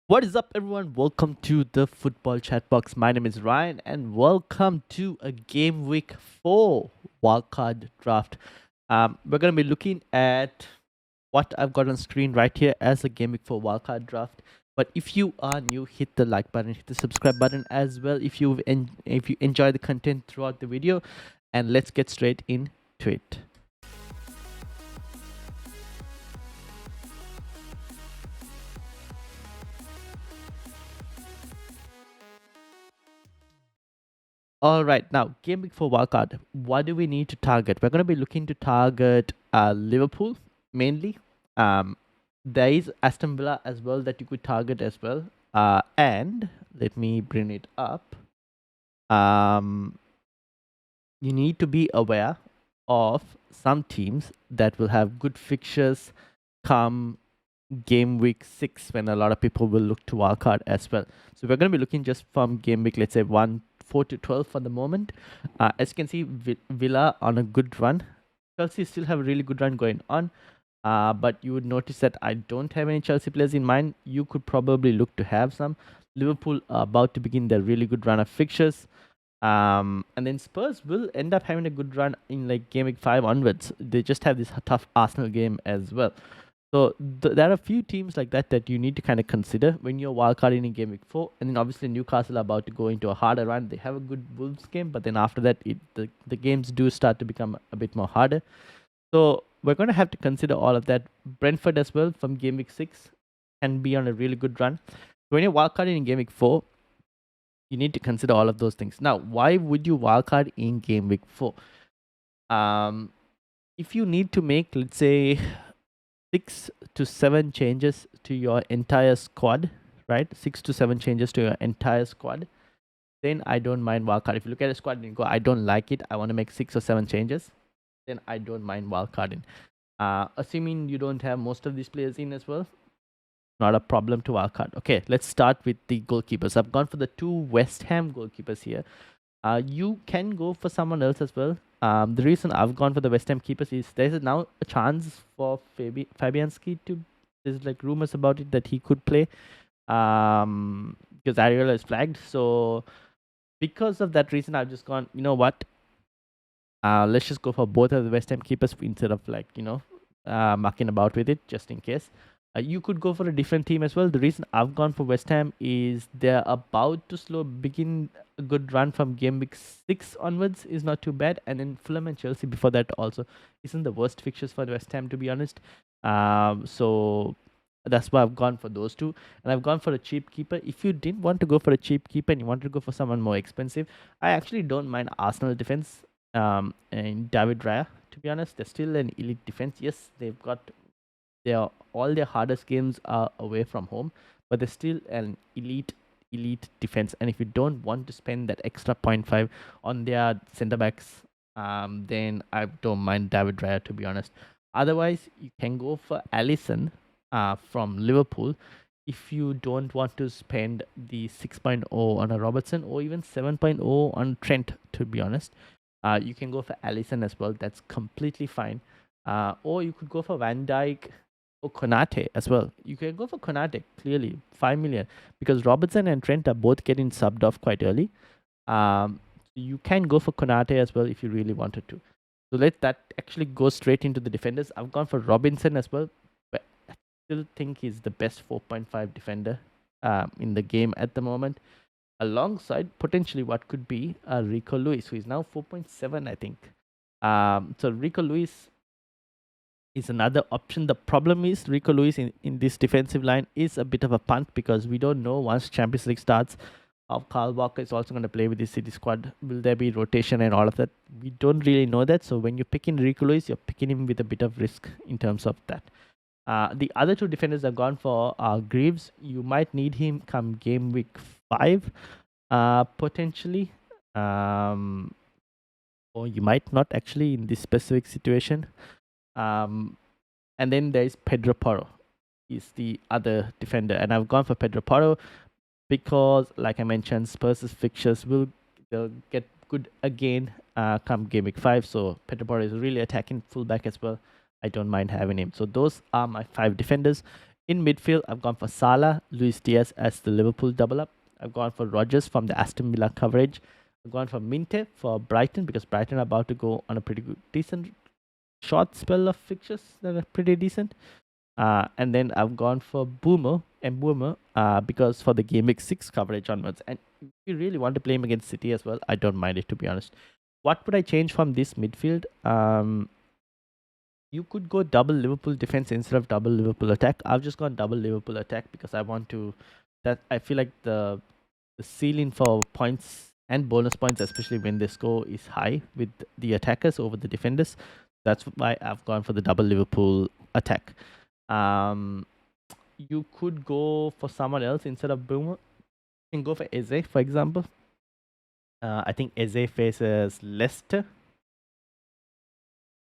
What is up, everyone? Welcome to the Football Chatbox. My name is Ryan, and welcome to a Game Week 4 Wildcard Draft. We're going to be looking at what I've got on screen right here as a Game Week 4 Wildcard Draft. But if you are new, hit the like button, hit the subscribe button as well if you enjoy the content throughout the video, and let's get straight into it. All right, now game week for wildcard. What do we need to target? We're going to be looking to target Liverpool mainly. Um, there is Aston Villa as well that you could target as well. And let me bring it up. Um, you need to be aware of some teams that will have good fixtures come game week 6 when a lot of people will look to wildcard as well. So we're going to be looking just from game week, let's say 4 to 12 for the moment. As you can see, Villa on a good run. Chelsea still have a really good run going on. But you would notice that I don't have any Chelsea players in mind. You could probably look to have some. Liverpool are about to begin their really good run of fixtures. And then Spurs will end up having a good run in like game week 5 onwards. They just have this tough Arsenal game as well. So there are a few teams like that you need to kind of consider when you're wildcarding in game week 4. And then obviously Newcastle are about to go into a harder run. They have a good Wolves game, but then after that, the games do start to become a bit more harder. So we're going to have to consider all of that. Brentford as well from game week 6 can be on a really good run. So when you're wildcarding in game week 4, you need to consider all of those things. Now, why would you wildcard in game week 4? If you need to make, let's say, 6 to 7 changes to your entire squad, right? 6 to 7 changes to your entire squad, then I don't mind wildcard. If you look at a squad and you go, I don't like it, I want to make 6 or 7 changes, then I don't mind wildcarding. Assuming you don't have most of these players in as well, not a problem to wildcard. Okay, let's start with the goalkeepers. I've gone for the 2 West Ham goalkeepers here. You can go for someone else as well. The reason I've gone for the West Ham keepers is there's now a chance for Fabianski to. There's like rumors about it that he could play, because Ariola is flagged. So because of that reason, I've just gone. You know what? Let's just go for both of the West Ham keepers instead of mucking about with it, just in case. You could go for a different team as well. The reason I've gone for West Ham is they're about to begin a good run from game week 6 onwards is not too bad. And then Fulham and Chelsea before that also isn't the worst fixtures for West Ham, to be honest. So that's why I've gone for those two. And I've gone for a cheap keeper. If you didn't want to go for a cheap keeper and you wanted to go for someone more expensive, I actually don't mind Arsenal defense and David Raya. To be honest, they're still an elite defense. Yes, they've got all their hardest games are away from home, but they're still an elite defense. And if you don't want to spend that extra 0.5 on their center backs, then I don't mind David Raya, to be honest. Otherwise, you can go for Alisson from Liverpool if you don't want to spend the 6.0 on a Robertson or even 7.0 on Trent, to be honest. You can go for Alisson as well. That's completely fine. Or you could go for Van Dijk or Konate as well. You can go for Konate, clearly, 5 million. Because Robertson and Trent are both getting subbed off quite early. You can go for Konate as well if you really wanted to. So let that actually go straight into the defenders. I've gone for Robinson as well. But I still think he's the best 4.5 defender in the game at the moment. Alongside potentially what could be Rico Lewis, who is now 4.7, I think. So Rico Lewis is another option. The problem is Rico Lewis in this defensive line is a bit of a punt because we don't know once Champions League starts how Kyle Walker is also going to play with the City squad. Will there be rotation and all of that? We don't really know that. So when you're picking Rico Lewis, you're picking him with a bit of risk in terms of that. The other two defenders I've gone for are Greaves. You might need him come game week 5, potentially. Or you might not actually in this specific situation. And then there is Pedro Porro. He's the other defender. And I've gone for Pedro Porro because, like I mentioned, Spurs' fixtures they'll get good again come game week 5. So Pedro Porro is really attacking fullback as well. I don't mind having him. So those are my 5 defenders. In midfield, I've gone for Salah, Luis Diaz as the Liverpool double up. I've gone for Rodgers from the Aston Villa coverage. I've gone for Minte for Brighton because Brighton are about to go on a pretty good, decent short spell of fixtures that are pretty decent. And then I've gone for Boomer because for the game week 6 coverage onwards. And if you really want to play him against City as well, I don't mind it, to be honest. What would I change from this midfield? You could go double Liverpool defense instead of double Liverpool attack. I've just gone double Liverpool attack because I want to. That I feel like the ceiling for points and bonus points, especially when they score, is high with the attackers over the defenders. That's why I've gone for the double Liverpool attack. You could go for someone else instead of Boomer. You can go for Eze, for example. I think Eze faces Leicester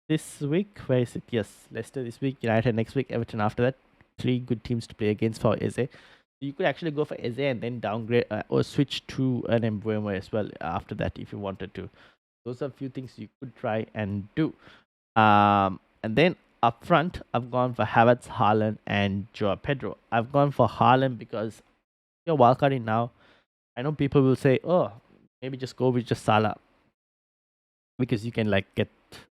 this week. Where is it? Yes, Leicester this week, United next week, Everton after that. 3 good teams to play against for Eze. You could actually go for Eze and then downgrade or switch to an Mbeumo as well after that if you wanted to. Those are a few things you could try and do. And then up front, I've gone for Havertz, Haaland, and Joao Pedro. I've gone for Haaland because you're wildcarding now. I know people will say, oh, maybe just go with just Salah because you can like get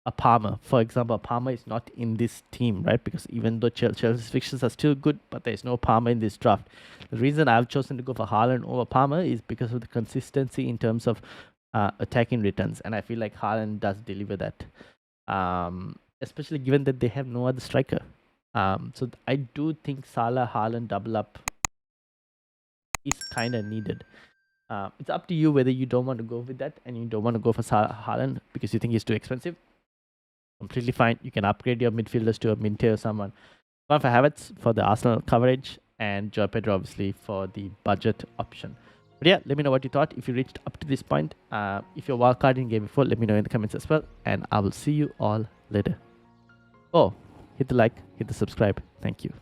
a Palmer. For example, Palmer is not in this team, right? Because even though Chelsea's fixtures are still good, but there's no Palmer in this draft. The reason I've chosen to go for Haaland over Palmer is because of the consistency in terms of attacking returns. And I feel like Haaland does deliver that. Especially given that they have no other striker. So I do think Salah Haaland double up is kind of needed. It's up to you whether you don't want to go with that and you don't want to go for Salah Haaland because you think he's too expensive. Completely fine. You can upgrade your midfielders to a Minte or someone. Gone for Havertz for the Arsenal coverage and Joao Pedro obviously for the budget option. But yeah, let me know what you thought. If you reached up to this point, if you're wildcarding game before, let me know in the comments as well. And I will see you all later. Oh, hit the like, hit the subscribe. Thank you.